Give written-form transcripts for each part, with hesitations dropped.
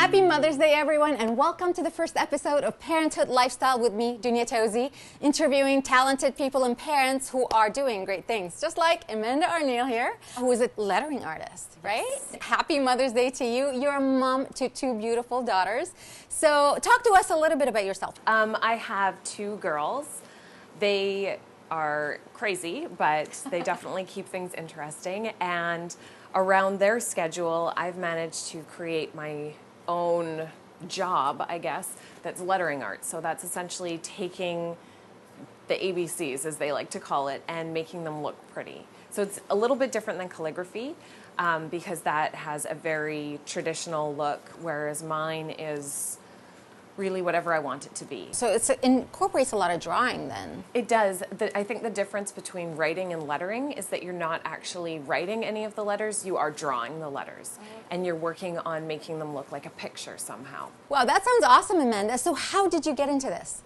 Happy Mother's Day, everyone, and welcome to the first episode of Parenthood Lifestyle with me, Dunia Tozy, interviewing talented people and parents who are doing great things, just like Amanda Arneill here, who is a lettering artist, right? Yes. Happy Mother's Day to you. You're a mom to two beautiful daughters. So talk to us a little bit about yourself. I have two girls. They are crazy, but they definitely keep things interesting. And around their schedule, I've managed to create my own job, I guess, that's lettering art. So that's essentially taking the ABCs, as they like to call it, and making them look pretty. So it's a little bit different than calligraphy because that has a very traditional look, whereas mine is really whatever I want it to be. So it incorporates a lot of drawing then. It does. I think the difference between writing and lettering is that you're not actually writing any of the letters, you are drawing the letters. And you're working on making them look like a picture somehow. Wow, that sounds awesome, Amanda. So how did you get into this?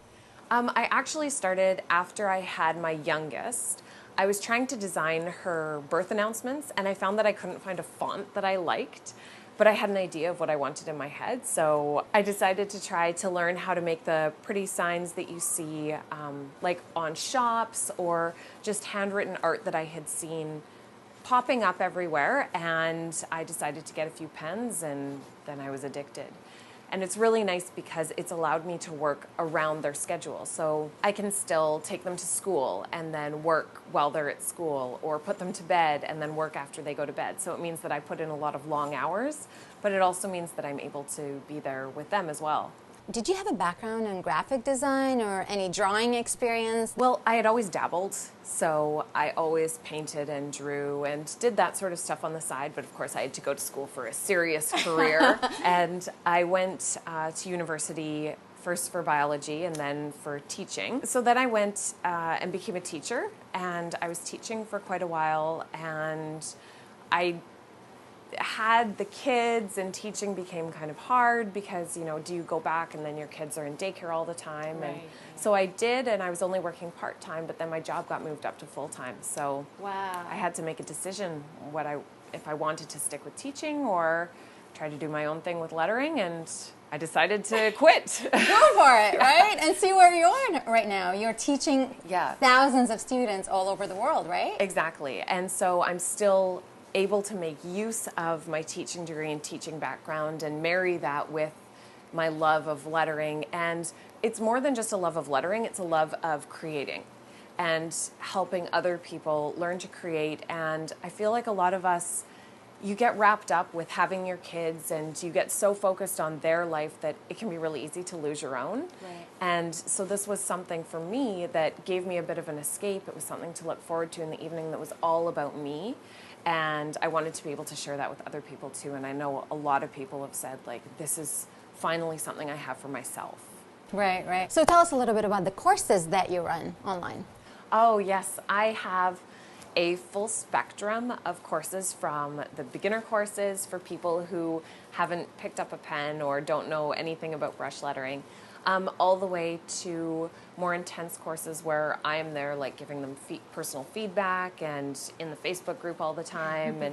I actually started after I had my youngest. I was trying to design her birth announcements, and I found that I couldn't find a font that I liked. But I had an idea of what I wanted in my head, so I decided to try to learn how to make the pretty signs that you see like on shops or just handwritten art that I had seen popping up everywhere, and I decided to get a few pens, and then I was addicted. And it's really nice because it's allowed me to work around their schedule. So I can still take them to school and then work while they're at school, or put them to bed and then work after they go to bed. So it means that I put in a lot of long hours, but it also means that I'm able to be there with them as well. Did you have a background in graphic design or any drawing experience? Well, I had always dabbled, so I always painted and drew and did that sort of stuff on the side, but of course I had to go to school for a serious career. And I went to university first for biology and then for teaching. So then I went and became a teacher, and I was teaching for quite a while, and I had the kids, and teaching became kind of hard because, you know, do you go back and then your kids are in daycare all the time? Right. And so I did, and I was only working part-time, but then my job got moved up to full-time. So wow. I had to make a decision if I wanted to stick with teaching or try to do my own thing with lettering, and I decided to quit. Go for it, right? And see where you are right now. You're teaching thousands of students all over the world, right? Exactly. And so I'm still able to make use of my teaching degree and teaching background and marry that with my love of lettering. And it's more than just a love of lettering, it's a love of creating and helping other people learn to create. And I feel like a lot of us, you get wrapped up with having your kids and you get so focused on their life that it can be really easy to lose your own. Right. And so this was something for me that gave me a bit of an escape. It was something to look forward to in the evening that was all about me. And I wanted to be able to share that with other people too. And I know a lot of people have said, like, this is finally something I have for myself. Right, right. So tell us a little bit about the courses that you run online. Oh, yes. I have a full spectrum of courses, from the beginner courses for people who haven't picked up a pen or don't know anything about brush lettering, all the way to more intense courses where I am there, like giving them personal feedback and in the Facebook group all the time.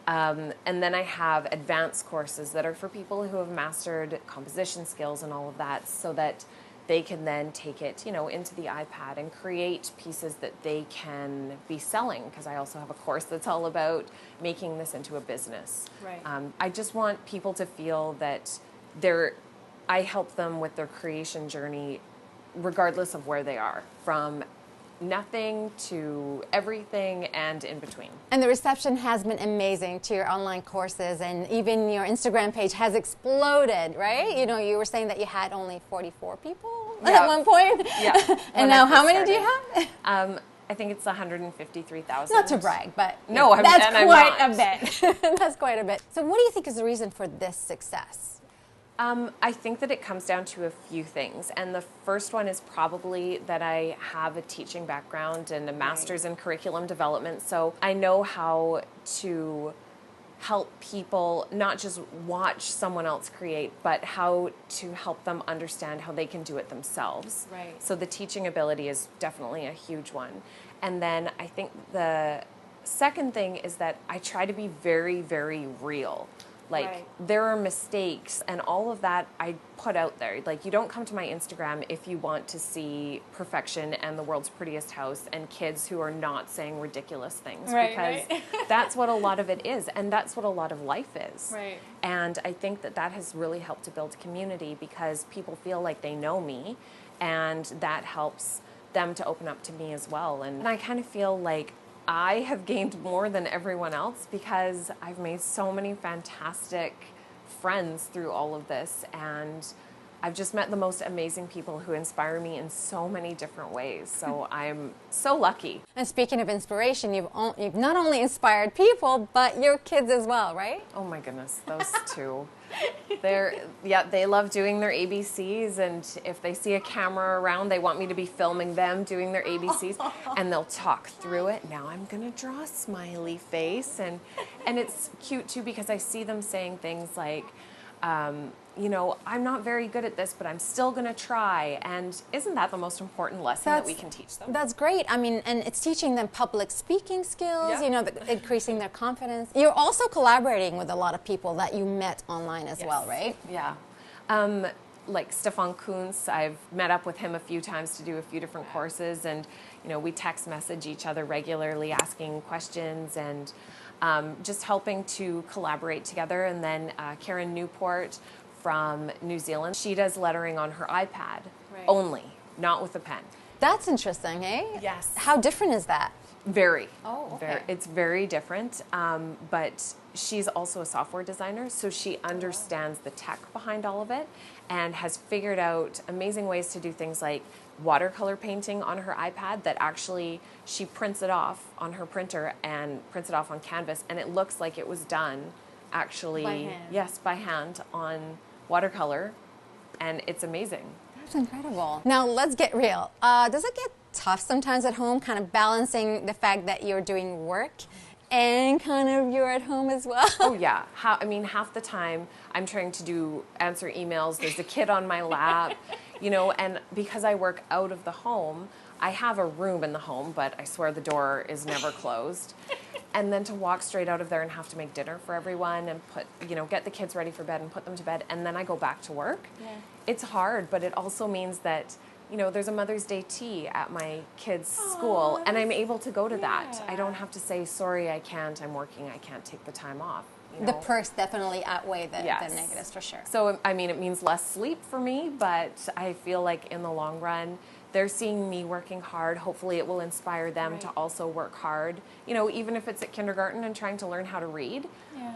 And then I have advanced courses that are for people who have mastered composition skills and all of that, so that they can then take it, you know, into the iPad and create pieces that they can be selling, because I also have a course that's all about making this into a business. Right. I just want people to feel that I help them with their creation journey regardless of where they are, from nothing to everything and in between. And the reception has been amazing to your online courses, and even your Instagram page has exploded, right? You know, you were saying that you had only 44 people at one point. Yeah. And now how many do you have? I think it's 153,000. Not to brag, but no, that's quite a bit. That's quite a bit. So what do you think is the reason for this success? I think that it comes down to a few things, and the first one is probably that I have a teaching background and a master's in curriculum development, so I know how to help people not just watch someone else create, but how to help them understand how they can do it themselves. Right. So the teaching ability is definitely a huge one. And then I think the second thing is that I try to be very, very real Like, Right. there are mistakes, and all of that I put out there. Like, you don't come to my Instagram if you want to see perfection and the world's prettiest house and kids who are not saying ridiculous things. Right, because right. that's what a lot of it is, and that's what a lot of life is. Right. And I think that that has really helped to build community because people feel like they know me, and that helps them to open up to me as well. And I kind of feel like I have gained more than everyone else because I've made so many fantastic friends through all of this, and I've just met the most amazing people who inspire me in so many different ways. So I'm so lucky. And speaking of inspiration, you've not only inspired people, but your kids as well, right? Oh my goodness, those two. They love doing their ABCs, and if they see a camera around, they want me to be filming them doing their ABCs, and they'll talk through it. Now I'm gonna draw a smiley face, and it's cute too because I see them saying things like, you know, I'm not very good at this, but I'm still going to try. And isn't that the most important lesson that we can teach them? That's great. I mean, and it's teaching them public speaking skills, Yeah. you know, increasing their confidence. You're also collaborating with a lot of people that you met online as well, right? Yeah. Like Stefan Kuntz, I've met up with him a few times to do a few different courses, and, you know, we text message each other regularly, asking questions and just helping to collaborate together. And then Karen Newport from New Zealand, she does lettering on her iPad only, not with a pen. That's interesting, eh? Yes. How different is that? Very. Oh, okay. It's very different, but she's also a software designer, so she understands the tech behind all of it and has figured out amazing ways to do things like watercolor painting on her iPad that actually she prints it off on her printer and prints it off on canvas, and it looks like it was done actually, by hand. Yes, by hand on watercolor, and it's amazing. That's incredible. Now, let's get real. Does it get tough sometimes at home, kind of balancing the fact that you're doing work and kind of you're at home as well? Oh yeah. Half the time I'm trying to answer emails. There's a kid on my lap, you know, and because I work out of the home, I have a room in the home, but I swear the door is never closed. And then to walk straight out of there and have to make dinner for everyone and get the kids ready for bed and put them to bed, and then I go back to work. Yeah. It's hard, but it also means that, you know, there's a Mother's Day tea at my kids' school, and I'm able to go to that. I don't have to say, sorry, I can't, I'm working, I can't take the time off. You The know? perks definitely outweigh the Yes. negatives for sure. So, I mean, it means less sleep for me, but I feel like in the long run, they're seeing me working hard. Hopefully it will inspire them to also work hard. You know, even if it's at kindergarten and trying to learn how to read,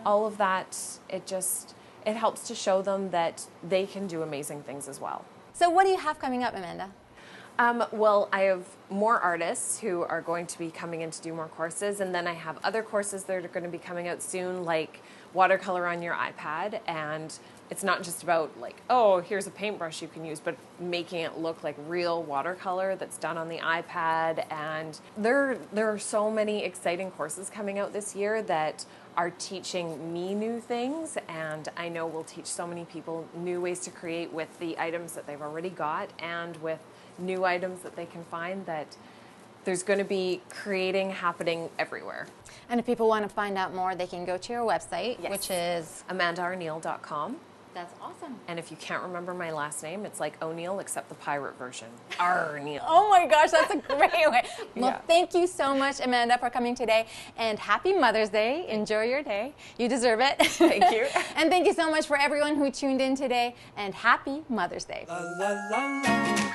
all of that, it helps to show them that they can do amazing things as well. So what do you have coming up, Amanda? Well, I have more artists who are going to be coming in to do more courses, and then I have other courses that are going to be coming out soon, like watercolor on your iPad, and it's not just about like, oh, here's a paintbrush you can use, but making it look like real watercolor that's done on the iPad. And there are so many exciting courses coming out this year that are teaching me new things, and I know will teach so many people new ways to create with the items that they've already got and with new items that they can find. That there's going to be creating happening everywhere. And if people want to find out more, they can go to your website, which is AmandaArneill.com. That's awesome. And if you can't remember my last name, it's like O'Neill except the pirate version. Arneill. Oh my gosh, that's a great way. Well, Yeah. thank you so much, Amanda, for coming today. And happy Mother's Day. Enjoy your day. You deserve it. Thank you. And thank you so much for everyone who tuned in today. And happy Mother's Day. La la la la.